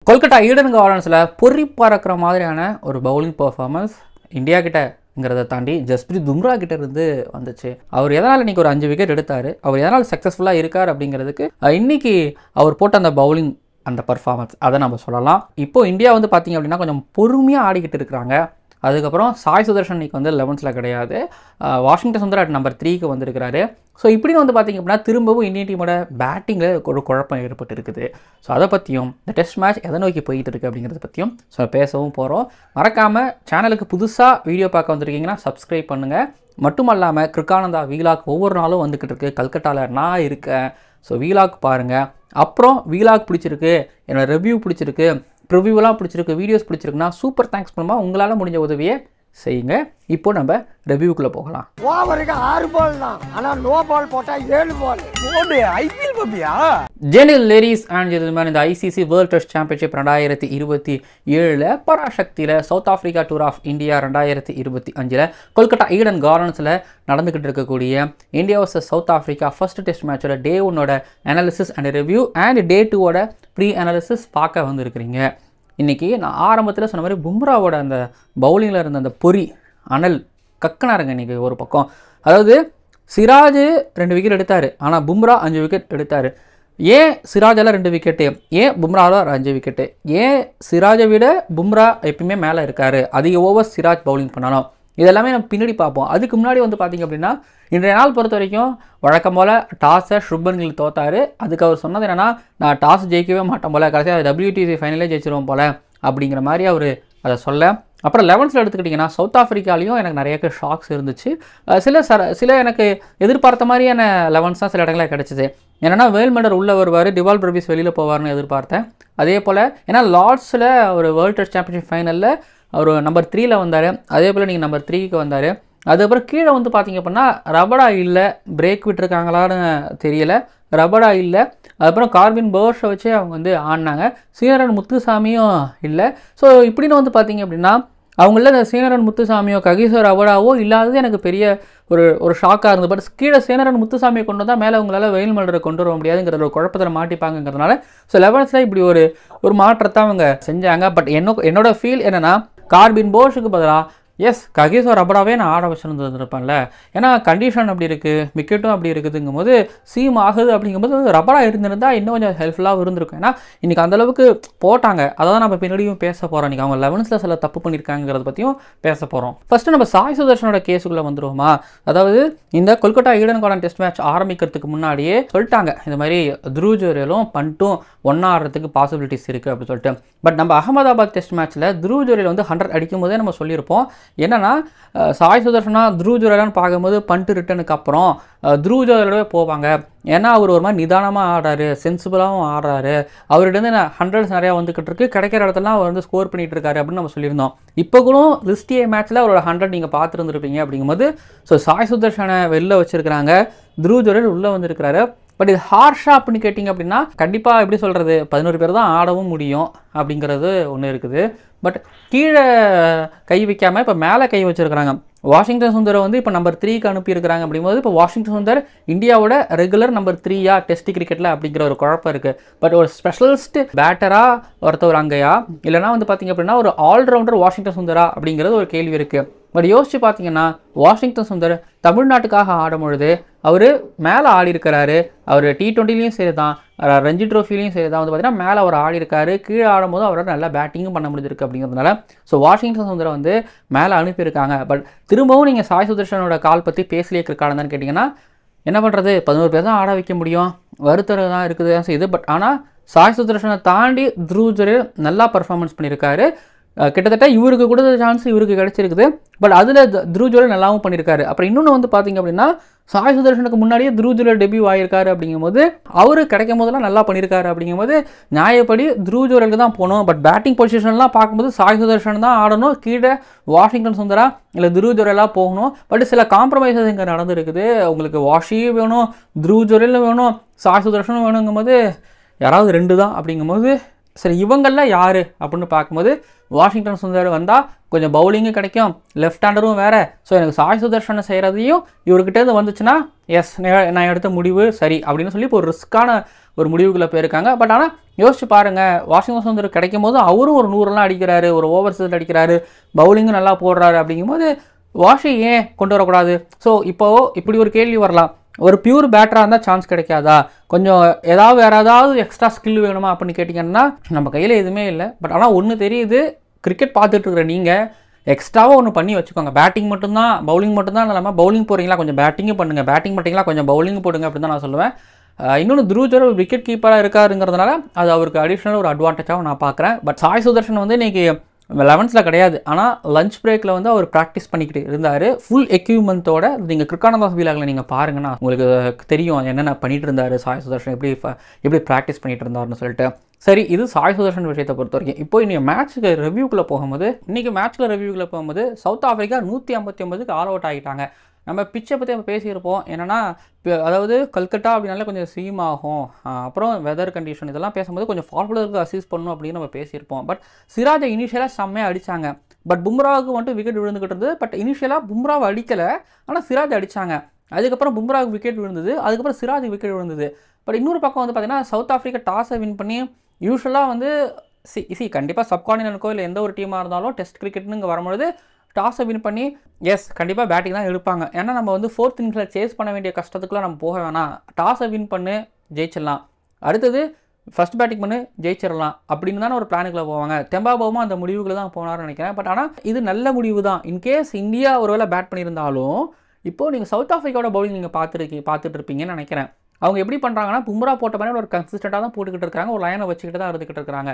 Kolkata Eden கார்டன்ஸில் பொறி பறக்கிற மாதிரியான ஒரு பவுலிங் பர்ஃபார்மன்ஸ் இந்தியா கிட்டங்கிறத தாண்டி ஜஸ்பிரீத் பும்ரா கிட்ட இருந்து வந்துச்சு. அவர் எதனால் இன்றைக்கி ஒரு 5 விக்கெட் எடுத்தார், அவர் எதனால் சக்ஸஸ்ஃபுல்லாக இருக்கார் அப்படிங்கிறதுக்கு இன்னைக்கு அவர் போட்ட அந்த பவுலிங் அந்த பர்ஃபார்மன்ஸ் அதை நம்ம சொல்லலாம். இப்போது இந்தியா வந்து பார்த்திங்க அப்படின்னா கொஞ்சம் பொறுமையாக ஆடிக்கிட்டு இருக்கிறாங்க. அதுக்கப்புறம் சாய் சுதர்ஷன் இன்றைக்கி வந்து 11th கிடையாது, வாஷிங்டன் சுந்தர் அட் நம்பர் 3க்கு வந்திருக்கிறாரு. ஸோ இப்படின்னு வந்து பார்த்திங்க அப்படின்னா திரும்பவும் இந்தியன் டீமோட பேட்டிங்கில் ஒரு குழப்பம் ஏற்பட்டு இருக்குது. ஸோ அதை பற்றியும் இந்த டெஸ்ட் மேட்ச் எதை நோக்கி போயிட்டு இருக்குது அப்படிங்கிறத பற்றியும் பேசவும் போகிறோம். மறக்காமல் சேனலுக்கு புதுசாக வீடியோ பார்க்க வந்திருக்கீங்கன்னா சப்ஸ்கிரைப் பண்ணுங்கள். மட்டும் இல்லாமல் கிரிக்கானந்தா வீலாக் ஒவ்வொரு நாளும் வந்துக்கிட்டு இருக்குது. கல்கட்டாவில் நான் இருக்கேன். ஸோ வீலாக் பாருங்கள். அப்புறம் வீலாக் பிடிச்சிருக்கு, என்னோடய ரிவ்யூ பிடிச்சிருக்கு, ப்ரிவ்யூலாம் பிடிச்சிருக்கு, வீடியோஸ் பிடிச்சிருக்குன்னா சூப்பர் தேங்க்ஸ் பண்ணுமா, உங்களால் முடிஞ்ச உதவியை செய்யுங்க. இப்போ நம்ம ரிவ்யூக்குள்ளே போகலாம். ஓவருக்கு 6 பால் தான், ஆனால் நோ பால் போட்டால் 7 பால். ஐபிஎல் பப்பியா? ஜெனில் லேடிஸ் அண்ட் ஜென்டில்மேன், இந்த ஐசிசி வேர்ல்ட் டெஸ்ட் சாம்பியன்ஷிப் 2027 பராசக்தியில் South Africa tour of India 2025 Kolkata Eden கார்டன்ஸில் நடந்துக்கிட்டு இருக்கக்கூடிய India versus South Africa first test மேட்சோட day 1 analysis and review and day 2 pre analysis பார்க்க வந்திருக்கிறீங்க. இன்றைக்கி நான் ஆரம்பத்தில் சொன்ன மாதிரி பும்ராவோட அந்த பவுலிங்கில் இருந்த அந்த பொறி அனல் கக்கனாருங்க இன்றைக்கி ஒரு பக்கம். அதாவது சிராஜ் 2 விக்கெட் எடுத்தார், ஆனால் பும்ரா 5 விக்கெட் எடுத்தார். ஏன் சிராஜால் 2 விக்கெட்டு, ஏன் பும்ராவில் 5 விக்கெட்டு, ஏன் சிராஜை விட பும்ரா எப்பயுமே மேலே இருக்கார், அதிக ஓவர் சிராஜ் பவுலிங் பண்ணாலும், இதெல்லாமே நம்ம பின்னாடி பார்ப்போம். அதுக்கு முன்னாடி வந்து பார்த்திங்க அப்படின்னா இன்றைய நாள் பொறுத்த வரைக்கும் வழக்கம் போல் டாஸை சுப்மன் கில் தோத்தார். அதுக்கு அவர் சொன்னது என்னென்னா, நான் டாஸ் ஜெயிக்கவே மாட்டேன் போல், கடைசியாக WTC ஃபைனலே ஜெயிச்சிருவோம் போல் அப்படிங்கிற மாதிரி அவர் அதை சொல்ல. அப்புறம் 11th எடுத்துக்கிட்டிங்கன்னா சவுத் ஆஃப்ரிக்காலையும் எனக்கு நிறைய ஷாக்ஸ் இருந்துச்சு. சில எனக்கு எதிர்பார்த்த மாதிரியான 11th தான் சில இடங்களில் கிடச்சிது. என்னென்னா வேல்மெண்டர் உள்ளே வருவார், டிவால் பிரவிஸ் வெளியில் போவார்னு எதிர்பார்த்தேன். அதே போல் ஏன்னா லார்ட்ஸில் ஒரு வேர்ல்டு டெஸ்ட் சாம்பியன்ஷிப் ஃபைனலில் அவர் நம்பர் 3 வந்தார். அதே போல் நீங்கள் நம்பர் 3க்கு வந்தார். அதுக்கப்புறம் கீழே வந்து பார்த்திங்க அப்படின்னா ரபடா இல்லை, பிரேக் விட்டுருக்காங்களான்னு தெரியலை, ரபடா இல்லை. அதுக்கப்புறம் கார்வின் பர்ஷை வச்சு அவங்க வந்து ஆடினாங்க. சீனரன் முத்துசாமியும் இல்லை. ஸோ இப்படின்னு வந்து பார்த்திங்க அப்படின்னா அவங்கள இந்த சீனரன் முத்துசாமியோ ககிசோ ரபடாவோ இல்லாதது எனக்கு பெரிய ஒரு ஷாக்காக இருந்தது. பட் கீழே சீனரன் முத்துசாமியை கொண்டு வந்தால் மேலே அவங்களால வெயில் மலரை கொண்டு வர முடியாதுங்கிற ஒரு குழப்பத்தில் மாட்டிப்பாங்கிறதுனால ஸோ 11th இப்படி ஒரு மாற்றத்தை அவங்க செஞ்சாங்க. பட் என்னோட ஃபீல் என்னென்னா, கார்பின் போஷுக்கு பதிலாக ககிசோ ரபடாவே நான் ஆட வச்சுருந்துருப்பேன்ல. ஏன்னா கண்டிஷன் அப்படி இருக்குது, விக்கெட்டும் அப்படி இருக்குதுங்கும் போது சீம் ஆகுது அப்படிங்கும்போது ரபடா இருந்திருந்தால் இன்னும் கொஞ்சம் ஹெல்ப்ஃபுல்லாக இருந்திருக்கும். ஏன்னா இன்றைக்கி அந்தளவுக்கு போட்டாங்க. அதை தான் நம்ம பின்னாடியும் பேச போகிறோம். இன்றைக்கி அவங்க 11th சில தப்பு பண்ணியிருக்காங்கிறத பற்றியும் பேச போகிறோம். ஃபஸ்ட்டு நம்ம சாய் சுதர்ஷனோட கேஸுக்குள்ளே வந்துடுவோமா. அதாவது இந்த Kolkata Eden garden test match ஆரம்பிக்கிறதுக்கு முன்னாடியே சொல்லிட்டாங்க, இந்த மாதிரி த்ரூ ஜுரேலும் பண்ட்டும் ஒன்றா ஆடுறதுக்கு பாசிபிலிட்டிஸ் இருக்குது அப்படின்னு சொல்லிட்டு. பட் நம்ம அகமதாபாத் டெஸ்ட் மேட்ச்சில் த்ரூ ஜுரேல் வந்து 100 அடிக்கும் போதே நம்ம சொல்லியிருப்போம். என்னன்னா சாய் சுதர்ஷனா த்ரூ ஜுரேலான்னு பார்க்கும்போது பண்ட்டு ரிட்டனுக்கு அப்புறம் த்ரூ ஜுரேலோடவே போவாங்க. ஏன்னா அவர் ஒரு மாதிரி நிதானமாக ஆடுறாரு, சென்சிபிளாகவும் ஆடுறாரு, அவர்கிட்ட 100s நிறையா வந்துக்கிட்டு இருக்கு, கிடைக்கிற இடத்துலாம் அவர் வந்து ஸ்கோர் பண்ணிகிட்டு இருக்காரு அப்படின்னு நம்ம சொல்லியிருந்தோம். இப்போ கூட லிஸ்டிஏ மேட்ச்சில் அவரோட 100 நீங்கள் பார்த்துருந்துருப்பீங்க. அப்படிங்கும்போது ஸோ சாய் சுதர்ஷனை வெளில வச்சுருக்கிறாங்க, த்ரூ ஜுரேல் உள்ளே வந்திருக்கிறாரு. பட் இது ஹார்ஷா அப்படின்னு கேட்டிங்க அப்படின்னா கண்டிப்பாக எப்படி சொல்கிறது, 11 பேர் தான் ஆடவும் முடியும் அப்படிங்கிறது ஒன்று இருக்குது. பட் கீழே கை வைக்காமல் இப்போ மேலே கை வச்சுருக்கிறாங்க. வாஷிங்டன் சுந்தரை வந்து இப்போ நம்பர் 3க்கு அனுப்பியிருக்கிறாங்க. அப்படிங்கும்போது இப்போ வாஷிங்டன் சுந்தர் இந்தியாவோட ரெகுலர் நம்பர் 3யா டெஸ்ட் கிரிக்கெட்டில் அப்படிங்கிற ஒரு குழப்பம் இருக்குது. பட் ஒரு ஸ்பெஷலிஸ்ட் பேட்டராக ஒருத்தவர் அங்கேயா, இல்லைனா வந்து பார்த்திங்க அப்படின்னா ஒரு ஆல்ரவுண்டர் வாஷிங்டன் சுந்தரா அப்படிங்கிறது ஒரு கேள்வி இருக்குது. பட் யோசிச்சு பார்த்தீங்கன்னா வாஷிங்டன் சுந்தர் தமிழ்நாட்டுக்காக ஆடும் பொழுது அவர் மேலே ஆடி இருக்கிறாரு. அவர் T20லையும் சரி தான், ரஞ்சி ட்ரோஃபிலையும் சரி தான் வந்து பார்த்தீங்கன்னா மேலே அவர் ஆடி இருக்காரு. கீழே ஆடும்போது அவரால் நல்லா பேட்டிங்கும் பண்ண முடிஞ்சிருக்கு அப்படிங்கிறதுனால ஸோ வாஷிங்டன் சுந்தரை வந்து மேலே அனுப்பியிருக்காங்க. பட் திரும்பவும் நீங்கள் சாய் சுதர்ஷனோட கால் பற்றி பேசலையே இருக்கானதான்னு கேட்டிங்கன்னா என்ன பண்ணுறது, 11 பேர் தான் ஆட வைக்க முடியும், வருத்தம் தான் இருக்குது செய்யுது. பட் ஆனால் சாய் சுதர்ஷனை தாண்டி த்ரூ ஜுரேல் நல்லா பர்ஃபார்மன்ஸ் பண்ணியிருக்காரு. கிட்டத்தட்ட இவருக்கு கூட சான்ஸ் இவருக்கு கிடச்சிருக்குது. பட் அதில் த்ரூ ஜுரேல் நல்லாவும் பண்ணியிருக்காரு. அப்புறம் இன்னொன்று வந்து பார்த்திங்க அப்படின்னா சாய் சுதர்ஷனுக்கு முன்னாடியே த்ரூ ஜுரேல் டெபியூ ஆகியிருக்காரு. அப்படிங்கும்போது அவர் கிடைக்கும் போதெல்லாம் நல்லா பண்ணியிருக்காரு. அப்படிங்கும்போது நியாயப்படி த்ரூ ஜுரேலுக்கு தான் போகணும். பட் பேட்டிங் பொசிஷன்லாம் பார்க்கும்போது சாய் சுதர்ஷன் தான் ஆடணும், கீழே வாஷிங்டன் சுந்தரா இல்லை த்ரூ ஜுரேலாக போகணும். பட் சில காம்ப்ரமைசஸ் இங்கே நடந்துருக்குது. உங்களுக்கு வாஷியும் வேணும், த்ரூ ஜுரேலும் வேணும், சாய் சுதர்ஷனும் வேணுங்கும்போது யாராவது 2 தான். அப்படிங்கும்போது சரி இவங்களில் யார் அப்படின்னு பார்க்கும்போது வாஷிங்டன் சுந்தர் வந்தால் கொஞ்சம் பவுலிங்கும் கிடைக்கும், லெஃப்ட் ஹேண்டரும் வேறு. ஸோ எனக்கு சாய் சுதர்ஷனை செய்கிறதையும் இவர்கிட்டேருந்து வந்துச்சுன்னா நான் எடுத்த முடிவு சரி அப்படின்னு சொல்லி இப்போ ஒரு ரிஸ்க்கான ஒரு முடிவுக்குள்ளே போயிருக்காங்க. பட் ஆனால் யோசிச்சு பாருங்கள், வாஷிங்டன் சுந்தர் கிடைக்கும் போது அவரும் ஒரு 100 அடிக்கிறாரு, ஒரு ஓவர்ஸில் அடிக்கிறாரு, பவுலிங்கும் நல்லா போடுறாரு. அப்படிங்கும்போது வாஷி ஏன் கொண்டு வரக்கூடாது? ஸோ இப்போது இப்படி ஒரு கேள்வி வரலாம், ஒரு பியூர் பேட்டராக இருந்தால் சான்ஸ் கிடைக்காதா, கொஞ்சம் வேறு ஏதாவது எக்ஸ்ட்ரா ஸ்கில் வேணுமா அப்படின்னு கேட்டிங்கன்னா நம்ம கையில் எதுவுமே இல்லை. பட் ஆனால் ஒன்று தெரியுது, கிரிக்கெட் பார்த்துட்டு இருக்கிற நீங்கள் எக்ஸ்ட்ராவாக ஒன்று பண்ணி வச்சுக்கோங்க. பேட்டிங் மட்டும்தான் பவுலிங் மட்டும்தான் இல்லாமல் பவுலிங் போகிறீங்களா கொஞ்சம் பேட்டிங்கும் பண்ணுங்கள், பேட்டிங் பண்ணிங்களா கொஞ்சம் பவுலிங் போடுங்க அப்படின்னு தான் நான் சொல்லுவேன். இன்னொன்று துருவ் ஒரு விக்கெட் கீப்பராக இருக்காருங்கிறதுனால அது அவருக்கு அடிஷ்னல் ஒரு அட்வான்டேஜாகவும் நான் பார்க்குறேன். பட் சாய் சுதர்ஷன் வந்து இன்றைக்கி 11th கிடையாது, ஆனால் லஞ்ச் பிரேக்கில் வந்து அவர் ப்ராக்டிஸ் பண்ணிக்கிட்டு இருந்தார் ஃபுல் எக்யூப்மெண்ட்டோட. நீங்கள் கிரிக்கானந்தாஸ் வீலாகில் நீங்கள் பாருங்கன்னா உங்களுக்கு தெரியும் என்னென்ன பண்ணிட்டு இருந்தார் சாய் சுதர்ஷன், எப்படி ப்ராக்டிஸ் பண்ணிட்டு இருந்தாருன்னு சொல்லிட்டு. சரி, இது சாய் சுதர்ஷன் விஷயத்தை பொறுத்த வரைக்கும். இப்போ இன்றைக்கி மேட்ச்சுக்கு ரிவ்யூக்குள்ளே போகும்போது சவுத் ஆஃப்ரிக்கா 159க்கு ஆல் அவுட் ஆகிட்டாங்க. நம்ம பிச்சை பற்றி நம்ம பேசியிருப்போம். என்னென்னா அதாவது கல்கட்டா அப்படின்னாலே கொஞ்சம் சீம் ஆகும், அப்புறம் வெதர் கண்டிஷன் இதெல்லாம் பேசும்போது கொஞ்சம் ஃபார்முலருக்கு அசிஸ்ட் பண்ணணும் அப்படின்னு நம்ம பேசியிருப்போம். பட் சிராஜை இனிஷியலாக செம்மையாக அடித்தாங்க. பட் பும்ராவுக்கு வந்துட்டு விக்கெட் விழுந்துக்கிட்டு இருந்தது. பட் இனிஷியலாக பும்ராவை அடிக்கலை, ஆனால் சிராஜ் அடித்தாங்க. அதுக்கப்புறம் பும்ராவுக்கு விக்கெட் விழுந்தது, அதுக்கப்புறம் சிராஜுக்கு விக்கெட் விழுந்தது. பட் இன்னொரு பக்கம் வந்து பார்த்திங்கன்னா சவுத் ஆஃப்ரிக்கா டாஸை வின் பண்ணி யூஸ்வலாக வந்து கண்டிப்பாக சப்கான்டினென்ட்க்கோ இல்லை எந்த ஒரு டீமாக இருந்தாலும் டெஸ்ட் கிரிக்கெட்னு இங்கே வரும்பொழுது டாஸை வின் பண்ணி கண்டிப்பாக பேட்டிங் தான் எடுப்பாங்க. ஏன்னா நம்ம வந்து 4th இன்னிங்ஸில் சேஸ் பண்ண வேண்டிய கஷ்டத்துக்குலாம் நம்ம போக வேணாம், டாஸை வின் பண்ணு ஜெயிச்சிடலாம், அடுத்தது ஃபஸ்ட் பேட்டிங் பண்ணு ஜெயிச்சிடலாம் அப்படின்னு தானே ஒரு பிளானுக்குள்ளே போவாங்க. தெம்பாபவுமா அந்த முடிவுகளை தான் போனார்னு நினைக்கிறேன். பட் ஆனால் இது நல்ல முடிவு தான். இன்கேஸ் இந்தியா ஒருவேளை பேட் பண்ணியிருந்தாலும் இப்போது நீங்கள் சவுத் ஆஃப்ரிக்காவோட பவுலிங் நீங்கள் பார்த்துட்டு இருப்பீங்கன்னு நினைக்கிறேன். அவங்க எப்படி பண்ணுறாங்கன்னா பும்ரா போட்ட மாதிரி ஒரு கன்சிஸ்டண்ட்டாக தான் போட்டுக்கிட்டு இருக்காங்க, ஒரு லைனை வச்சுக்கிட்டு தான் இருந்துக்கிட்டு இருக்காங்க.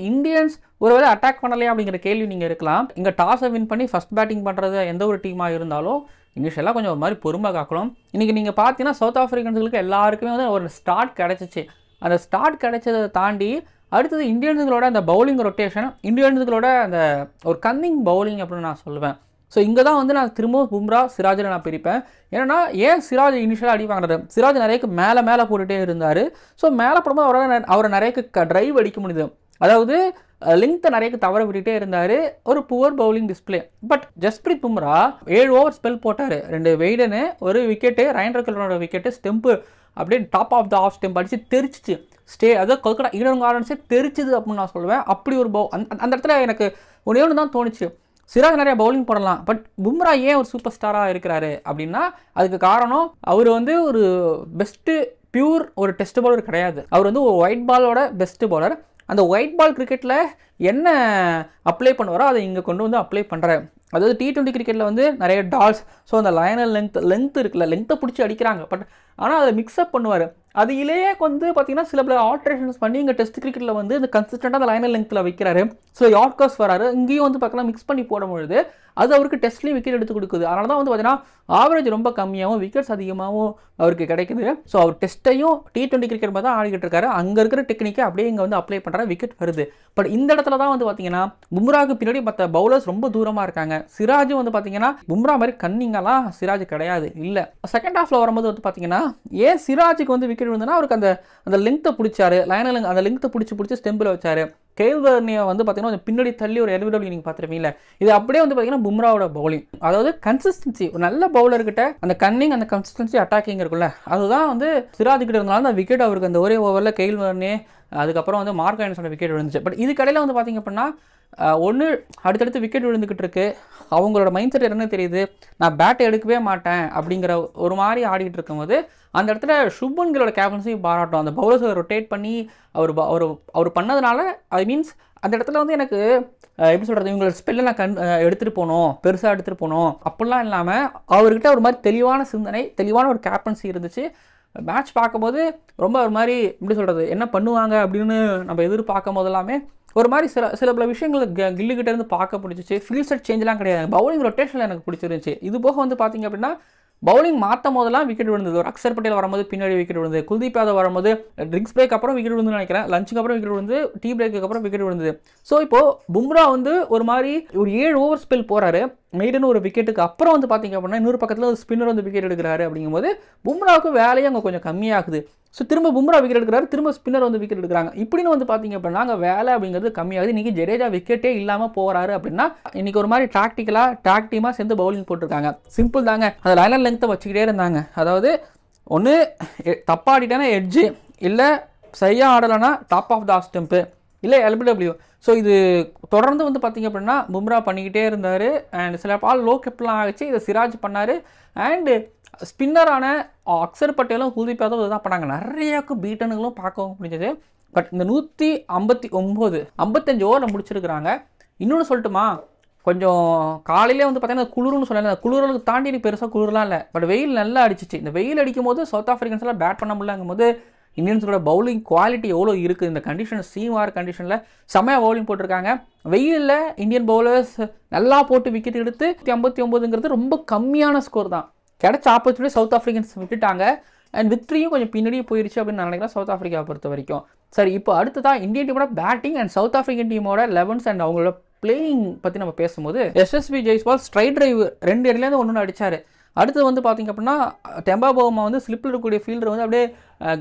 இந்தியன்ஸ் ஒருவேளை அட்டாக் பண்ணலையா அப்படிங்கிற கேள்வி நீங்கள் இருக்கலாம். இங்கே டாஸை வின் பண்ணி ஃபஸ்ட் பேட்டிங் பண்ணுறது எந்த ஒரு டீமாக இருந்தாலும் இனிஷியலாக கொஞ்சம் ஒரு மாதிரி பொறுமை காக்கணும். இன்றைக்கி நீங்கள் பார்த்தீங்கன்னா சவுத் ஆஃப்ரிக்கன்ஸுக்கு எல்லாருக்குமே வந்து ஒரு ஸ்டார்ட் கிடச்சிச்சு. அந்த ஸ்டார்ட் கிடைச்சதை தாண்டி அடுத்தது இந்தியன்ஸுகளோட அந்த பவுலிங் ரொட்டேஷன், இந்தியன்ஸுகளோட அந்த ஒரு கன்னிங் பவுலிங் அப்படின்னு நான் சொல்லுவேன். ஸோ இங்கே தான் வந்து நான் திரும்பவும் பும்ரா சிராஜில் நான் பிரிப்பேன். ஏன்னா ஏன் சிராஜ் இனிஷியலாக அடி வாங்குறாரு, சிராஜ் நிறையக்கு மேலே போட்டுகிட்டே இருந்தார். ஸோ மேலே போடும்போது அவரை நிறையக்கு ட்ரைவ் அடிக்க முடியுது, அதாவது லெங்த்தை நிறையக்கு தவற விட்டுகிட்டே இருந்தார். ஒரு poor bowling display. But Jasprit Bumrah 7 over spell போட்டார், 2 வெய்டனு, ஒரு விக்கெட்டு, ரயன் ரக்கலோட விக்கெட்டு, ஸ்டெம்பு அப்படியே top of the off stump அடித்து தெரிச்சிச்சு. அதாவது கொல்கட்டா ஈடன் கார்டன்ஸே தெரிச்சுது அப்படின்னு நான் சொல்லுவேன். அப்படி ஒரு அந்த இடத்துல எனக்கு ஒன்று தான் தோணுச்சு, சிராஜ் நிறைய பவுலிங் போடலாம், பட் பும்ரா ஏன் ஒரு சூப்பர் ஸ்டாராக இருக்கிறாரு அப்படின்னா அதுக்கு காரணம் அவர் வந்து ஒரு பெஸ்ட்டு பியூர் ஒரு டெஸ்ட் பவுலர் கிடையாது. அவர் வந்து ஒரு ஒயிட் பாலோட பெஸ்ட்டு பவுலர். அந்த ஒயிட் பால் கிரிக்கெட்டில் என்ன அப்ளை பண்ணுவாரோ அதை இங்கே கொண்டு வந்து அப்ளை பண்ணுறாரு. அதாவது T20 கிரிக்கெட்டில் வந்து நிறைய டால்ஸ், ஸோ அந்த லைனல் லென்த் இருக்குல்ல, லென்த்தை பிடிச்சி அடிக்கிறாங்க. பட் ஆனால் அதை மிக்ஸ்அப் பண்ணுவார். அதிலேயே வந்து பார்த்தீங்கன்னா சில பல ஆல்ட்ரேஷன்ஸ் பண்ணி இங்கே டெஸ்ட் கிரிக்கெட்டில் வந்து இந்த கன்சிஸ்டண்ட்டாக அந்த லைனல் லென்த்தில் வைக்கிறாரு. ஸோ யார்க்கர்ஸ் வராரு, இங்கேயும் வந்து பார்க்கலாம் மிக்ஸ் பண்ணி போடும்பொழுது அது அவருக்கு டெஸ்ட்லேயும் விக்கெட் எடுத்து கொடுக்குது. அதனால தான் வந்து பார்த்தீங்கன்னா ஆவரேஜ் ரொம்ப கம்மியாகவும் விக்கெட்ஸ் அதிகமாகவும் அவருக்கு கிடைக்குது. ஸோ அவர் டெஸ்ட்டையும் T20 கிரிக்கெட் மாதிரி தான் ஆடிக்கிட்டு இருக்காரு. அங்கே இருக்கிற டெக்னிக்கை அப்படியே இங்கே வந்து அப்ளை பண்ணுற விக்கெட் வருது. பட் இந்த இடத்துல தான் வந்து பார்த்தீங்கன்னா பும்ராவுக்கு பின்னாடி மற்ற பவுலர்ஸ் ரொம்ப தூரமாக இருக்காங்க. சிராஜும் வந்து பார்த்தீங்கன்னா பும்ரா மாதிரி கன்னிங்கெல்லாம் சிராஜ் கிடையாது. இல்லை செகண்ட் ஹாஃபில் வரும்போது வந்து பார்த்தீங்கன்னா ஏன் சிராஜுக்கு வந்து விக்கெட் விழுந்துன்னா அவருக்கு அந்த லெங்த்தை பிடிச்சாரு, லைனில் அந்த லெங்த்தை பிடிச்சி ஸ்டெம்பில் வச்சாரு. கெயில்வர்னியை வந்து பார்த்தீங்கன்னா பின்னாடி தள்ளி ஒரு LBW நீங்கள் பார்த்துருப்பீங்களா, இது அப்படியே வந்து பார்த்தீங்கன்னா பும்ராவோட பவுலிங், அதாவது கன்சிஸ்டன்சி. ஒரு நல்ல பவுலர்கிட்ட அந்த கன்னிங் அந்த கன்சிஸ்டன்சி அட்டாக்கிங் இருக்குல்ல, அதுதான் வந்து சிராஜ் கிட்ட இருந்தாலும் அந்த விக்கெட் அவருக்கு அந்த ஒரே ஓவரில் கெயில்வர்னே, அதுக்கப்புறம் வந்து மார்க் ஆண்டர்சனோட விக்கெட் விழுந்துச்சு. பட் இது கடையில் வந்து பார்த்தீங்க அப்படின்னா ஒன்று அடுத்தடுத்து விக்கெட் விழுந்துக்கிட்டு இருக்கு, அவங்களோட மைண்ட் செட் என்னன்னு தெரியுது, நான் பேட்டை எடுக்கவே மாட்டேன் அப்படிங்கிற ஒரு மாதிரி ஆடிக்கிட்டு இருக்கும்போது அந்த இடத்துல சுப்மன் கில்லோட கேப்டன்சியும் பாராட்டும். அந்த பவுலர்ஸை ரொட்டேட் பண்ணி அவர் பண்ணதுனால மீன்ஸ் அந்த இடத்துல வந்து எனக்கு எப்படி சொல்கிறது, இவங்களோட ஸ்பெல்லை நான் எடுத்துகிட்டு போகணும், பெருசாக எடுத்துகிட்டு போகணும் அப்படிலாம் இல்லாமல் அவர்கிட்ட ஒரு மாதிரி தெளிவான சிந்தனை, தெளிவான ஒரு கேப்டன்சி இருந்துச்சு. மேட்ச் பார்க்கும்போது ரொம்ப ஒரு மாதிரி எப்படி சொல்கிறது, என்ன பண்ணுவாங்க அப்படின்னு நம்ம எதிர்பார்க்கும் போதெல்லாமே ஒரு மாதிரி சில பல விஷயங்கள் கில்லுகிட்ட இருந்து பார்க்க பிடிச்சிச்சு. ஃபீல்ட் செட் சேஞ்செலாம் கிடையாது, பவுலிங் ரொட்டேஷனில் எனக்கு பிடிச்சிருந்துச்சு. இது போக வந்து பார்த்தீங்க அப்படின்னா பவுலிங் மாற்றும் போதெல்லாம் விக்கெட் விழுந்தது. ஒரு அக்ஷர் பட்டேல் வரும்போது பின்னாடி விக்கெட் விழுந்தது, குல்தீப் யாதவ் வரும்போது ட்ரிங்க்ஸ் பிரேக் அப்புறம் விக்கெட் விழுந்துன்னு நினைக்கிறேன், லஞ்சுக்கு அப்புறம் விக்கெட் விழுந்து, டீ பிரேக்கு அப்புறம் விக்கெட் விழுந்தது. ஸோ இப்போது பும்ரா வந்து ஒரு மாதிரி ஒரு 7 ஓவர் ஸ்பெல் போகிறாரு, மெய்டன் ஒரு விக்கெட்டுக்கு அப்புறம் வந்து பார்த்தீங்க அப்படின்னா இன்னொரு பக்கத்தில் ஒரு ஸ்பின்னர் வந்து விக்கெட் எடுக்கிறாரு. அப்படிங்கும்போது பும்ராவுக்கு வேலையும் அங்கே கொஞ்சம் கம்மியாகுது. ஸோ திரும்ப பும்ரா விக்கெட் எடுக்கிறாரு, திரும்ப ஸ்பின்னர் வந்து விக்கெட் எடுக்கிறாங்க. இப்படின்னு வந்து பார்த்தீங்க அப்படின்னா அங்கே வேலை அப்படிங்கிறது கம்மியாகுது. இன்றைக்கி ஜடேஜா விக்கெட்டே இல்லாமல் போகிறாரு அப்படின்னா இன்றைக்கி ஒரு மாதிரி டாக் டீமாக சேர்ந்து பவுலிங் போட்டிருக்காங்க. சிம்பிள் தாங்க, அந்த லைனர் லெங்த்தை வச்சுக்கிட்டே இருந்தாங்க. அதாவது ஒன்று தப்பாடிட்டானா எட்ஜு, இல்லை சரியாக ஆடலைன்னா top of the off stump இல்லை எல்பிடபிள்யூ. ஸோ இது தொடர்ந்து வந்து பார்த்திங்க அப்படின்னா பும்ரா பண்ணிக்கிட்டே இருந்தார். அண்ட் சில பால் லோ கெப்லாம் ஆகிடுச்சு. இதை சிராஜ் பண்ணார். அண்டு ஸ்பின்னரான அக்சர் பட்டேலும் குல்தீப் யாதவ் இதுதான் பண்ணாங்க. நிறையாக்கு பீட்டனுங்களும் பார்க்கவும் முடிஞ்சது. பட் இந்த 155 ஓவரில் முடிச்சிருக்கிறாங்க. இன்னொன்று சொல்லட்டுமா, கொஞ்சம் காலையிலே வந்து பார்த்தீங்கன்னா குளிர்னு சொல்லலை. குளிர்களுக்கு தாண்டி எனக்கு பெருசாக குளிர்லாம் இல்லை. பட் வெயில் நல்லா அடிச்சிச்சு. இந்த வெயில் அடிக்கும் போது சவுத் ஆஃப்ரிக்கன்ஸ்லாம் பேட் பண்ண முடியலங்கும் போது இந்தியன்ஸோட பவுலிங் குவாலிட்டி எவ்வளோ இருக்குது. இந்த கண்டிஷன் சீமார் கண்டிஷனில் செம்மையாக பவுலிங் போட்டிருக்காங்க. வெயிலில் இந்தியன் பவுலர்ஸ் நல்லா போட்டு விக்கெட் எடுத்து 159ங்கிறது ரொம்ப கம்மியான ஸ்கோர் தான். கிடைச்ச ஆப்பர்ச்சுனிட்டி சவுத் ஆஃப்ரிக்கன்ஸ் விட்டுட்டாங்க. அண்ட் விக்ட்ரியும் கொஞ்சம் பின்னாடியே போயிடுச்சு அப்படின்னு நான் நினைக்கிறேன் சவுத் ஆஃப்ரிக்காவை பொறுத்த வரைக்கும். சரி, இப்போ அடுத்ததான் இந்தியன் டீமோட பேட்டிங் அண்ட் சவுத் ஆஃப்ரிக்கன் டீமோட 11s அண்ட் அவங்களோட பிளேயிங் பற்றி நம்ம பேசும்போது எஸ்எஸ்வி ஜெய்ஸ்வால் ஸ்ட்ரைட் டிரைவ் 2 இடத்துலேருந்து ஒன்று அடித்தார். அடுத்தது வந்து பார்த்திங்க அப்படின்னா டெம்பா பவுமா வந்து ஸ்லிப்பில் இருக்கக்கூடிய ஃபீல்டர் வந்து அப்படியே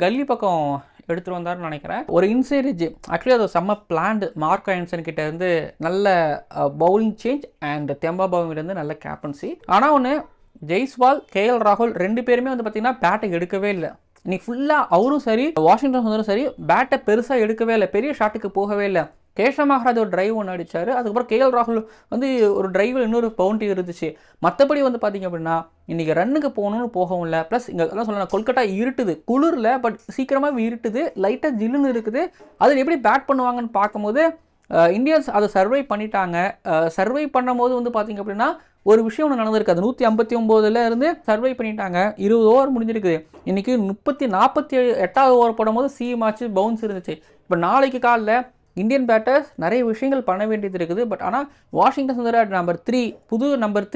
கல்லி பக்கம் எடுத்துகிட்டு வந்தார்னு நினைக்கிறேன். ஒரு இன்சைட் எட்ஜ் ஆக்சுவலி அது செம்ம பிளான்டு. மார்க் ஐன்சன் கிட்ட இருந்து நல்ல பவுலிங் சேஞ்ச் அண்ட் டெம்பா பவுமிலேருந்து நல்ல கேப்டன்சி. ஆனால் ஒன்று, ஜெய்ஸ்வால் கேஎல் ராகுல் 2 பேருமே வந்து பார்த்திங்கன்னா பேட்டை எடுக்கவே இல்லை. இன்னைக்கு ஃபுல்லாக அவரும் சரி வாஷிங்டன் சுந்தரும் சரி பேட்டை பெருசாக எடுக்கவே இல்லை. பெரிய ஷாட்டுக்கு போகவே இல்லை. கேஷவ் மகாராஜ் ஒரு டிரைவ் ஒன்று அடித்தார். அதுக்கப்புறம் கேஎல் ராகுல் வந்து ஒரு டிரைவில் இன்னொரு பவுண்டரி இருந்துச்சு. மற்றபடி வந்து பார்த்திங்க அப்படின்னா இன்றைக்கி ரன்னுக்கு போகணும்னு போகவும் இல்லை. ப்ளஸ் இங்கே அதான் சொல்லலாம், கொல்கட்டா இருட்டுது, குளிரில் பட் சீக்கிரமாக இருட்டுது, லைட்டாக ஜில்லுன்னு இருக்குது. அதில் எப்படி பேட் பண்ணுவாங்கன்னு பார்க்கும்போது இந்தியன்ஸ் அதை சர்வை பண்ணிட்டாங்க. சர்வை பண்ணும்போது வந்து பார்த்திங்க அப்படின்னா ஒரு விஷயம் ஒன்று நடந்திருக்கு. அது 159 இருந்து சர்வை பண்ணிட்டாங்க. 20 ஓவர் முடிஞ்சிருக்குது. இன்றைக்கி 48வது ஓவர் போடும்போது மாச்சு பவுன்ஸ் இருந்துச்சு. இப்போ நாளைக்கு காலில் இந்தியன் பேட்டர்ஸ் நிறைய விஷயங்கள் பண்ண வேண்டியது இருக்குது. பட் ஆனால் வாஷிங்டன் சுந்தர் நம்பர்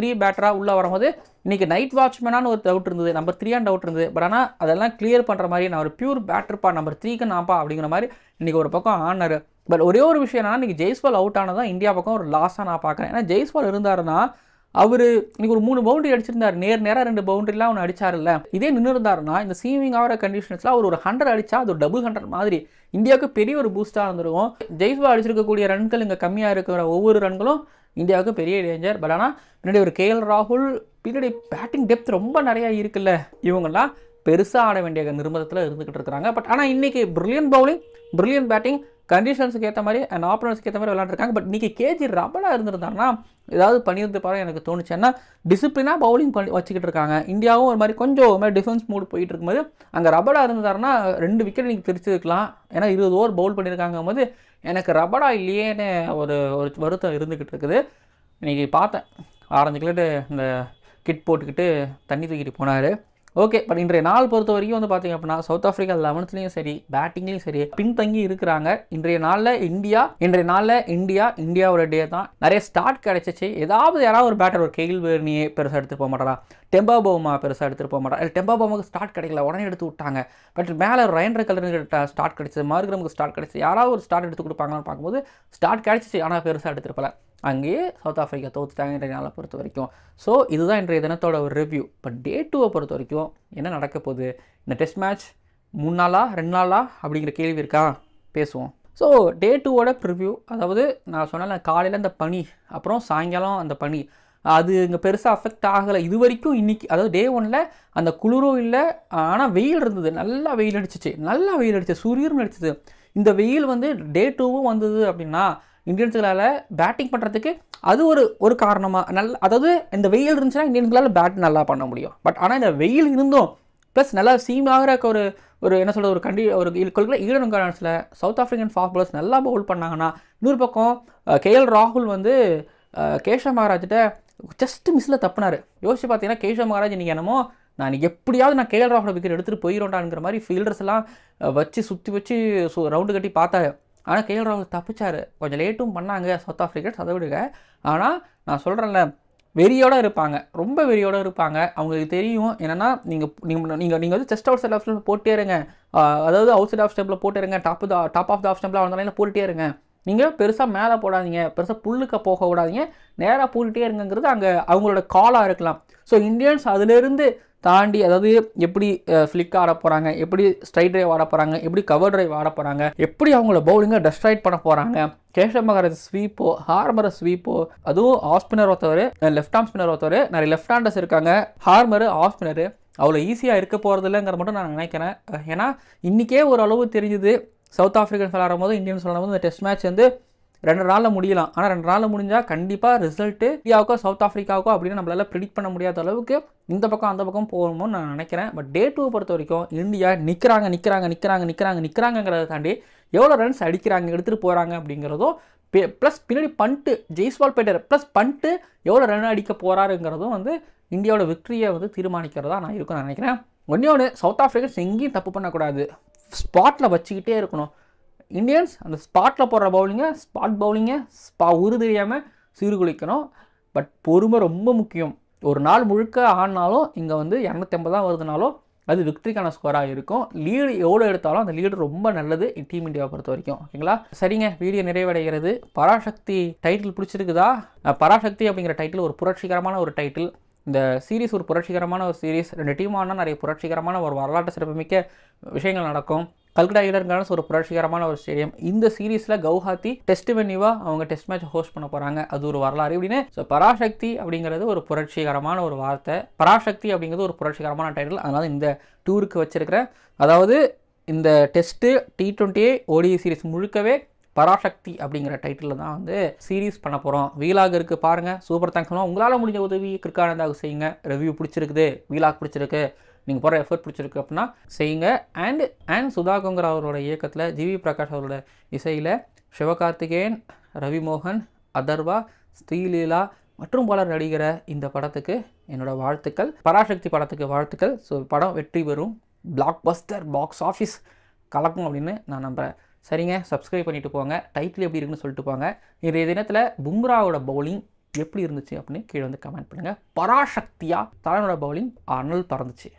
3 பேட்டராக உள்ளே வரும்போது இன்றைக்கி நைட் வாட்ச்மேனான ஒரு டவுட் இருந்தது, நம்பர் 3 டவுட் இருந்தது. பட் ஆனால் அதெல்லாம் கிளியர் பண்ணுற மாதிரி நான் ஒரு பியூர் பேட்டர்ப்பா, நம்பர் 3க்கு நான்ப்பா அப்படிங்கிற மாதிரி இன்றைக்கி ஒரு பக்கம் ஆனார். பட் ஒரே ஒரு விஷயம் என்னன்னா, இன்றைக்கி ஜெய்ஸ்வால் அவுட் ஆனதான் இந்தியா பக்கம் ஒரு லாஸாக நான் பார்க்குறேன். ஏன்னா ஜெய்ஸ்வால் இருந்தாருன்னா அவர் இன்றைக்கி ஒரு 3 பவுண்டரி அடிச்சிருந்தார். நேராக 2 பவுண்டரிலாம் ஒன்று அடிச்சார்ல. இதே நின்று இருந்தாருன்னா இந்த சீவிங் ஆகிற கண்டிஷன்ஸில் அவர் ஒரு 100 அடித்தா அது ஒரு டபுள் 100 மாதிரி இந்தியாவுக்கு பெரிய ஒரு பூஸ்டாக இருந்திருக்கும். ஜெய்ஸ்வால் அடிச்சிருக்கக்கூடிய ரன்கள் இங்கே கம்மியாக இருக்கிற ஒவ்வொரு ரன்களும் இந்தியாவுக்கு பெரிய டேஞ்சர். பட் ஆனால் பின்னாடி ஒரு கேஎல் ராகுல், பின்னாடி பேட்டிங் டெப்த் ரொம்ப நிறையா இருக்குல்ல, இவங்கெல்லாம் பெருசாக ஆட வேண்டிய நிர்பந்தத்தில் இருந்துக்கிட்டு இருக்கிறாங்க. பட் ஆனால் இன்றைக்கி பிரில்லியன்ட் பவுலிங், பிரில்லியன்ட் பேட்டிங், கண்டிஷன்ஸுக்கு ஏற்ற மாதிரி அண்ட் ஆப்பனன்ஸ்க்கு ஏற்ற மாதிரி விளையாண்டுருக்காங்க. பட் இன்றைக்கி கேஜி ரபலா இருந்திருந்தாருன்னா ஏதாவது பண்ணியிருந்து பாரு எனக்கு தோணுச்சு. ஏன்னா டிசிப்ளினாக பவுலிங் பண்ணி வச்சுக்கிட்டு இருக்காங்க. இந்தியாவும் ஒரு மாதிரி கொஞ்சம் ஒரு மாதிரி டிஃபென்ஸ் மூடு போயிட்டு இருக்கும்போது அங்கே ரபடா இருந்தாருன்னா 2 விக்கெட் நீங்கள் பிரிச்சுருக்கலாம். ஏன்னா 20 ஓவர் பவுல் பண்ணியிருக்காங்க போது எனக்கு ரபடா இல்லையேன்னு ஒரு வருத்தம் இருந்துக்கிட்டு இருக்குது. இன்றைக்கி பார்த்தேன் ஆரஞ்சு கிலோட்டு இந்த கிட் போட்டுக்கிட்டு தண்ணி தூக்கிட்டு போனார். ஓகே, பட் இன்றைய நாள் பொறுத்த வரைக்கும் வந்து பார்த்திங்க அப்படின்னா சவுத் ஆஃப்ரிக்கா 11ஸ்லையும் சரி பேட்டிங்லேயும் சரி பின்தங்கி இருக்கிறாங்க. இன்றைய நாளில் இந்தியாவோட டே தான். நிறைய ஸ்டார்ட் கிடைச்சிச்சு. யாராவது ஒரு பேட்டர், ஒரு கெயில் வேர்னியே பெருசாக எடுத்துகிட்டு போக மாட்டாரா, டெம்பா பவுமா பெருசாக எடுத்துகிட்டு போக மாட்டாரா. டெம்பா பவுமாவுக்கு ஸ்டார்ட் கிடைக்கல, உடனே எடுத்து விட்டாங்க. பட் மேலே ரயன் கலருக்கு ஸ்டார்ட் கிடைச்சது, மார்க்ரமுக்கு ஸ்டார்ட் கிடைச்சது. யாராவது ஒரு ஸ்டார்ட் எடுத்து கொடுப்பாங்கன்னு பார்க்கும்போது ஸ்டார்ட் கிடைச்சிச்சு, ஆனால் பெருசாக எடுத்துகிட்டு போகல. அங்கேயே சவுத் ஆஃப்ரிக்கா தோத்துட்டாங்க இன்றைய நாளை பொறுத்த வரைக்கும். ஸோ இதுதான் இன்றைய தினத்தோட ஒரு ரிவ்யூ. பட் டே 2 பொறுத்த வரைக்கும் என்ன நடக்க போகுது, இந்த டெஸ்ட் மேட்ச் 3 நாளா 2 நாளா அப்படிங்கிற கேள்வி இருக்கா, பேசுவோம். ஸோ டே 2வோட ப்ரிவ்யூ, அதாவது நான் சொன்னேன் காலையில் அந்த பனி, அப்புறம் சாயங்காலம் அந்த பனி, அது இங்கே பெருசாக அஃபெக்ட் ஆகலை இது வரைக்கும். இன்றைக்கி அதாவது டே 1ல் அந்த குளிரும் இல்லை, ஆனால் வெயில் இருந்தது, நல்லா வெயில் அடிச்சிச்சு, சூரியன் அடிச்சிது. இந்த வெயில் வந்து டே 2வும் வந்தது அப்படின்னா இந்தியன்ஸுகளால் பேட்டிங் பண்ணுறதுக்கு அது ஒரு காரணமாக அதாவது இந்த வெயில் இருந்துச்சுன்னா இந்தியன்ஸுகளால் பேட் நல்லா பண்ண முடியும். பட் ஆனால் இந்த வெயில் இருந்தும் ப்ளஸ் நல்லா சீமாகிற ஒரு என்ன சொல்கிறது ஒரு ஈடன் கார்டன்ஸில் சவுத் ஆஃப்ரிக்கன் ஃபாஸ்ட் பவுலர்ஸ் நல்லா பவுல் பண்ணாங்கன்னா, இன்னொரு பக்கம் கேஎல் ராகுல் வந்து கேஷவ் மகாராஜிட்ட ஜஸ்ட் மிஸ்ஸில் தப்புனார். யோசிச்சு பார்த்தீங்கன்னா கேஷவ் மகாராஜ் இன்றைக்கி என்னமோ நான் எப்படியாவது கேஎல் ராகுல் விக்கெட் எடுத்துகிட்டு போயிடும்டாங்கிற மாதிரி ஃபீல்டர்ஸ் எல்லாம் சுற்றி வச்சு ரவுண்டு கட்டி பார்த்தாரு. ஆனால் கேஎல் ராகுல் தப்பிச்சார். கொஞ்சம் லேட்டும் பண்ணாங்க சவுத் ஆஃப்ரிக்கன்ஸ், அதை விடுங்க. ஆனால் நான் சொல்கிறேன்ல, வெறியோடு இருப்பாங்க, ரொம்ப வெறியோடு இருப்பாங்க. அவங்களுக்கு தெரியும் என்னென்னா நீங்கள் வந்து செஸ்ட் அவுட் சைட் ஆஃப் ஸ்டெம்பில் போட்டே இருங்க, அதாவது அவுட் சைட் ஆஃப் ஸ்டெம்பில் போட்டுருங்க, டாப் ஆஃப் த ஆஃப் ஸ்டெம்பில் அந்த லைனில் போட்டுட்டே இருங்க. நீங்கள் பெருசாக மேலே போடாதீங்க, பெருசாக புல்லுக்க போக விடாதீங்க, நேராக போட்டுகிட்டே இருங்கிறது அங்கே அவங்களோட காலாக இருக்கலாம். ஸோ இந்தியன்ஸ் அதிலிருந்து தாண்டி, அதாவது எப்படி ஃப்ளிக் ஆட போகிறாங்க, எப்படி ஸ்ட்ரைட் ட்ரைவ் ஆட போகிறாங்க, எப்படி கவர் ட்ரைவ் ஆட போகிறாங்க, எப்படி அவங்கள பவுலிங்கை டெஸ்ட்ராய்ட் பண்ண போகிறாங்க, கேஷவ் மகாராஜ் ஸ்வீப்போ, ஹார்மர் ஸ்வீப்போ, அதுவும் ஆஃப் ஸ்பின்னர் ஒருத்தவர், லெஃப்ட் ஆர்ம் ஸ்பின்னர் ஒருத்தவர், நிறைய லெஃப்ட் ஹேண்டர்ஸ் இருக்காங்க, ஹார்மர் ஆஃப் ஸ்பின்னர், அவ்வளோ ஈஸியாக இருக்க போகிறது இல்லைங்கிற மட்டும் நான் நினைக்கிறேன். ஏன்னா இன்றைக்கே ஒரு அளவு தெரிஞ்சுது சவுத் ஆஃப்ரிக்கன்ஸ் விளாடும் போது இந்தியன்ஸ் விளாடும் போது இந்த டெஸ்ட் மேட்ச் வந்து 2 நாளில் முடியலாம். ஆனால் 2 நாளில் முடிஞ்சால் கண்டிப்பாக ரிசல்ட்டு இந்தியாவுக்கோ சவுத் ஆஃப்ரிக்காவுக்கோ அப்படின்னு நம்மளால் ப்ரிடிக்ட் பண்ண முடியாத அளவுக்கு இந்த பக்கம் அந்த பக்கம் போகணும்னு நான் நினைக்கிறேன். பட் டே 2 பொறுத்த வரைக்கும் இந்தியா நிற்கிறாங்கிறத தாண்டி எவ்வளோ ரன்ஸ் அடிக்கிறாங்க எடுத்துகிட்டு போகிறாங்க அப்படிங்கிறதும் ப்ளஸ் பின்னாடி பண்ட்டு ஜெய்ஸ்வால் பேட்டர் ப்ளஸ் பண்ட்டு எவ்வளோ ரன் அடிக்க போகிறாருங்கிறதும் வந்து இந்தியாவோட விக்டரியை வந்து தீர்மானிக்கிறதா நான் இருக்குன்னு நினைக்கிறேன். ஒன்று சவுத் ஆஃப்ரிக்கன்ஸ் எங்கேயும் தப்பு பண்ணக்கூடாது, ஸ்பாட்டில் வச்சுக்கிட்டே இருக்கணும். இந்தியன்ஸ் அந்த ஸ்பாட்டில் போடுற ஸ்பாட் பவுலிங்கை உரு தெரியாமல் சீர்குலைக்கணும். பட் பொறுமை ரொம்ப முக்கியம். ஒரு நாள் முழுக்க ஆடினாலும் இங்கே வந்து 250 தான் வருதுனாலும் அது விக்டரிக்கான ஸ்கோராக இருக்கும். லீடு எவ்வளோ எடுத்தாலும் அந்த லீடு ரொம்ப நல்லது டீம் இந்தியாவை பொறுத்த வரைக்கும். ஓகேங்களா, சரிங்க, வீடியோ நிறைவடைகிறது. பராசக்தி டைட்டில் பிடிச்சிருக்குதா? பராசக்தி அப்படிங்கிற டைட்டில் ஒரு புரட்சிகரமான ஒரு டைட்டில். இந்த சீரீஸ் ஒரு புரட்சிகரமான ஒரு சீரீஸ். 2 டீம் ஆனால் நிறைய புரட்சிகரமான ஒரு வரலாற்று சிறப்புமிக்க விஷயங்கள் நடக்கும். கல்கட்டா ஈடன் கார்டன்ஸ் ஒரு புரட்சிகரமான ஒரு ஸ்டேடியம். இந்த சீரீஸில் கவுஹாத்தி டெஸ்ட் வென்யூவாக அவங்க டெஸ்ட் மேட்ச் ஹோஸ்ட் பண்ண போகிறாங்க. அது ஒரு வரலாறு இப்படின்னு. ஸோ பராசக்தி அப்படிங்கிறது ஒரு புரட்சிகரமான ஒரு வார்த்தை. பராசக்தி அப்படிங்கிறது ஒரு புரட்சிகரமான டைட்டில். அதனால் இந்த டூருக்கு வச்சிருக்கிறேன். அதாவது இந்த டெஸ்ட்டு T20 ODI சீரீஸ் முழுக்கவே பராசக்தி அப்படிங்கிற டைட்டில் தான் வந்து சீரீஸ் பண்ண போகிறோம். வீலாக் இருக்குது பாருங்கள். சூப்பர் தேங்க்ஸ் பண்ணுவோம். உங்களால் முடிஞ்ச உதவி கிரிக்கானந்தாக செய்யுங்க. ரிவ்யூ பிடிச்சிருக்குது, வீலாக் பிடிச்சிருக்கு, நீங்கள் போகிற எஃபர்ட் பிடிச்சிருக்கு அப்படின்னா செய்யுங்க. அண்ட் சுதாகங்கர் அவரோட இயக்கத்தில் ஜிவி பிரகாஷ் அவரோட இசையில் சிவகார்த்திகேயன், ரவி மோகன், அதர்வா, ஸ்ரீலீலா மற்றும் பலர் நடிகிற இந்த படத்துக்கு என்னோடய வாழ்த்துக்கள். பராசக்தி படத்துக்கு வாழ்த்துக்கள். ஸோ படம் வெற்றி பெறும், பிளாக் பஸ்டர் பாக்ஸ் ஆஃபீஸ் கலக்கும் அப்படின்னு நான் நம்புகிறேன். சரிங்க, சப்ஸ்கிரைப் பண்ணிட்டு போங்க. டைட்டில் எப்படி இருக்குன்னு சொல்லிட்டு போங்க. இன்றைய தினத்தில் பும்ராவோட பவுலிங் எப்படி இருந்துச்சு அப்படின்னு கீழே வந்து கமெண்ட் பண்ணுங்கள். பராசக்தியா தலைவனோட பவுலிங் அனல் பறந்துச்சு.